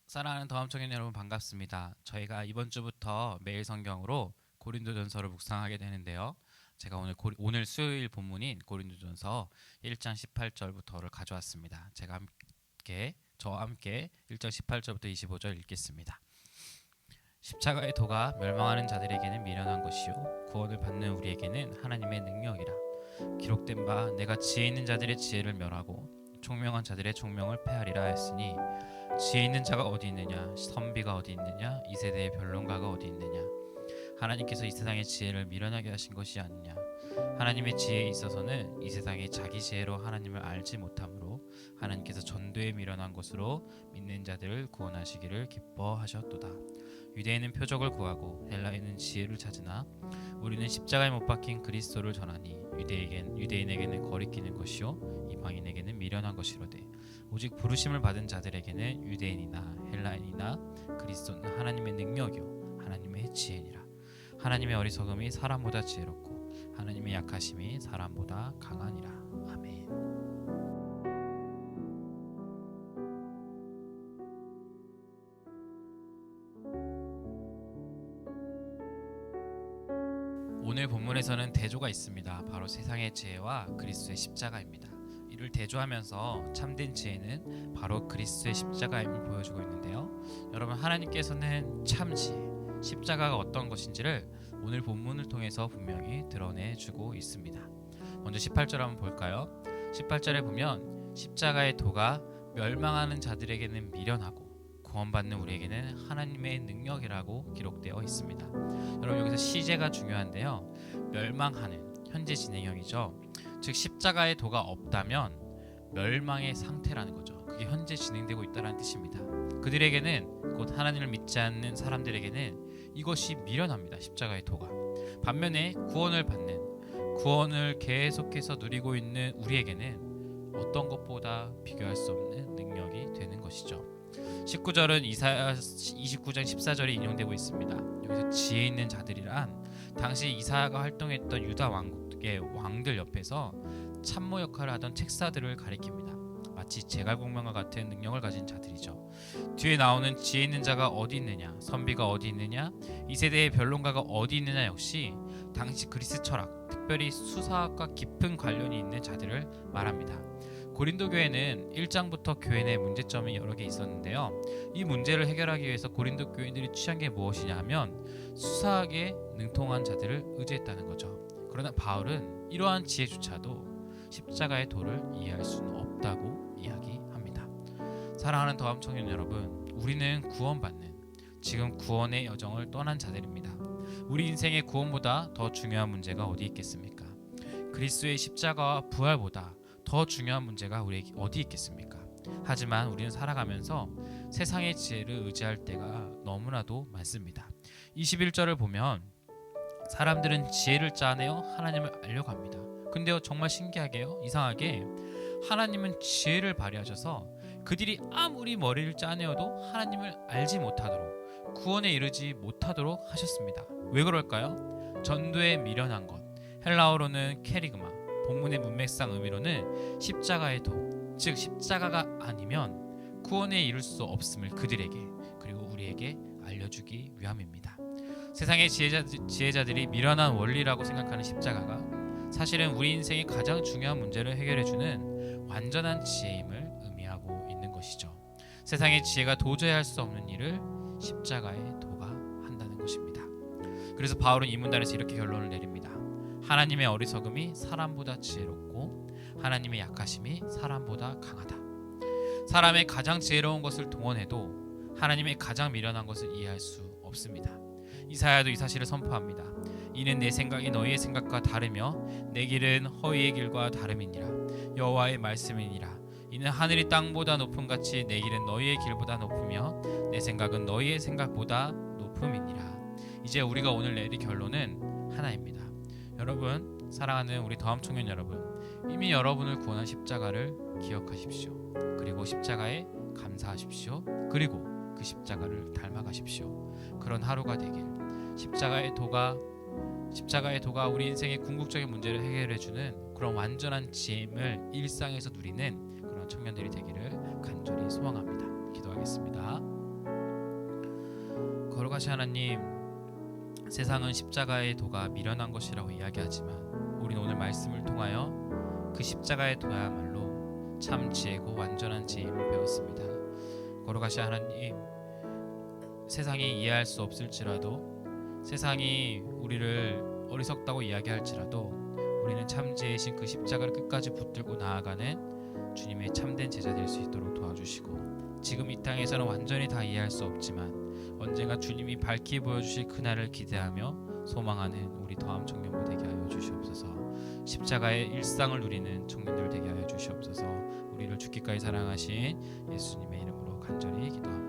사랑하는 더함청년 여러분 반갑습니다. 저희가 이번 주부터 매일 성경으로 고린도전서를 묵상하게 되는데요. 제가 오늘 수요일 본문인 고린도전서 1장 18절부터를 가져왔습니다. 저와 함께 1장 18절부터 25절 읽겠습니다. 십자가의 도가 멸망하는 자들에게는 미련한 것이요 구원을 받는 우리에게는 하나님의 능력이라. 기록된 바 내가 지혜 있는 자들의 지혜를 멸하고 총명한 자들의 총명을 패하리라 했으니 지혜 있는 자가 어디 있느냐, 선비가 어디 있느냐, 이 세대의 변론가가 어디 있느냐. 하나님께서 이 세상의 지혜를 미련하게 하신 것이 아니냐. 하나님의 지혜에 있어서는 이 세상이 자기 지혜로 하나님을 알지 못하므로 하나님께서 전도에 미련한 것으로 믿는 자들을 구원하시기를 기뻐하셨도다. 유대인은 표적을 구하고 헬라인은 지혜를 찾으나 우리는 십자가에 못 박힌 그리스도를 전하니 유대인에게는 거리끼는 것이요 이방인에게는 미련한 것이로되 오직 부르심을 받은 자들에게는 유대인이나 헬라인이나 그리스도는 하나님의 능력이요 하나님의 지혜니라. 하나님의 어리석음이 사람보다 지혜롭고 하나님의 약하심이 사람보다 강하니라. 아멘. 오늘 본문에서는 대조가 있습니다. 바로 세상의 지혜와 그리스도의 십자가입니다. 이를 대조하면서 참된 지혜는 바로 그리스도의 십자가임을 보여주고 있는데요. 여러분, 하나님께서는 참 지혜, 십자가가 어떤 것인지를 오늘 본문을 통해서 분명히 드러내주고 있습니다. 먼저 18절 한번 볼까요? 18절에 보면 십자가의 도가 멸망하는 자들에게는 미련하고 구원받는 우리에게는 하나님의 능력이라고 기록되어 있습니다. 여러분, 여기서 시제가 중요한데요. 멸망하는 현재 진행형이죠. 즉 십자가의 도가 없다면 멸망의 상태라는 거죠. 그게 현재 진행되고 있다는 뜻입니다. 그들에게는, 곧 하나님을 믿지 않는 사람들에게는 이것이 미련합니다. 십자가의 도가. 반면에 구원을 계속해서 누리고 있는 우리에게는 어떤 것보다 비교할 수 없는 능력이 되는 것이죠. 19절은 이사야 29장 14절이 인용되고 있습니다. 여기서 지혜 있는 자들이란 당시 이사야가 활동했던 유다 왕국의 왕들 옆에서 참모 역할을 하던 책사들을 가리킵니다. 마치 제갈공명과 같은 능력을 가진 자들이죠. 뒤에 나오는 지혜 있는 자가 어디 있느냐, 선비가 어디 있느냐, 이 세대의 변론가가 어디 있느냐 역시 당시 그리스 철학, 특별히 수사학과 깊은 관련이 있는 자들을 말합니다. 고린도 교회는 1장부터 교회 내 문제점이 여러 개 있었는데요. 이 문제를 해결하기 위해서 고린도 교인들이 취한 게 무엇이냐 하면 수사학에 능통한 자들을 의지했다는 거죠. 그러나 바울은 이러한 지혜조차도 십자가의 도를 이해할 수는 없다고 이야기합니다. 사랑하는 더함청년 여러분, 우리는 구원받는, 지금 구원의 여정을 떠난 자들입니다. 우리 인생의 구원보다 더 중요한 문제가 어디 있겠습니까? 그리스도의 십자가와 부활보다 더 중요한 문제가 우리에게 어디 있겠습니까? 하지만 우리는 살아가면서 세상의 지혜를 의지할 때가 너무나도 많습니다. 21절을 보면 사람들은 지혜를 짜내어 하나님을 알려고 합니다. 근데요, 정말 신기하게요, 이상하게 하나님은 지혜를 발휘하셔서 그들이 아무리 머리를 짜내어도 하나님을 알지 못하도록, 구원에 이르지 못하도록 하셨습니다. 왜 그럴까요? 전도에 미련한 것, 헬라어로는 케리그마, 본문의 문맥상 의미로는 십자가의 도, 즉 십자가가 아니면 구원에 이를 수 없음을 그들에게, 그리고 우리에게 알려주기 위함입니다. 세상의 지혜자들이 미련한 원리라고 생각하는 십자가가 사실은 우리 인생의 가장 중요한 문제를 해결해주는 완전한 지혜임을 의미하고 있는 것이죠. 세상의 지혜가 도저히 할 수 없는 일을 십자가의 도가 한다는 것입니다. 그래서 바울은 이 문단에서 이렇게 결론을 내립니다. 하나님의 어리석음이 사람보다 지혜롭고 하나님의 약하심이 사람보다 강하다. 사람의 가장 지혜로운 것을 동원해도 하나님의 가장 미련한 것을 이해할 수 없습니다. 이사야도 이 사실을 선포합니다. 이는 내 생각이 너희의 생각과 다르며 내 길은 허위의 길과 다름이니라. 여호와의 말씀이니라. 이는 하늘이 땅보다 높음 같이 내 길은 너희의 길보다 높으며 내 생각은 너희의 생각보다 높음이니라. 이제 우리가 오늘 내릴 결론은 하나입니다. 여러분, 사랑하는 우리 더함청년 여러분, 이미 여러분을 구원한 십자가를 기억하십시오. 그리고 십자가에 감사하십시오. 그리고 그 십자가를 닮아가십시오. 그런 하루가 되길, 십자가의 도가 우리 인생의 궁극적인 문제를 해결해주는 그런 완전한 지혜임을 일상에서 누리는 그런 청년들이 되기를 간절히 소망합니다. 기도하겠습니다. 거룩하신 하나님, 세상은 십자가의 도가 미련한 것이라고 이야기하지만 우리는 오늘 말씀을 통하여 그 십자가의 도야말로 참 지혜고 완전한 지혜임을 배웠습니다. 거룩하신 하나님, 세상이 이해할 수 없을지라도, 세상이 우리를 어리석다고 이야기할지라도 우리는 참 지혜이신 그 십자가를 끝까지 붙들고 나아가는 주님의 참된 제자 될 수 있도록 도와주시고, 지금 이 땅에서는 완전히 다 이해할 수 없지만 언젠가 주님이 밝히 보여주실 그날을 기대하며 소망하는 우리 더함 청년부 되게 하여 주시옵소서. 십자가의 일상을 누리는 청년들 되게 하여 주시옵소서. 우리를 죽기까지 사랑하신 예수님의 이름으로 간절히 기도합니다.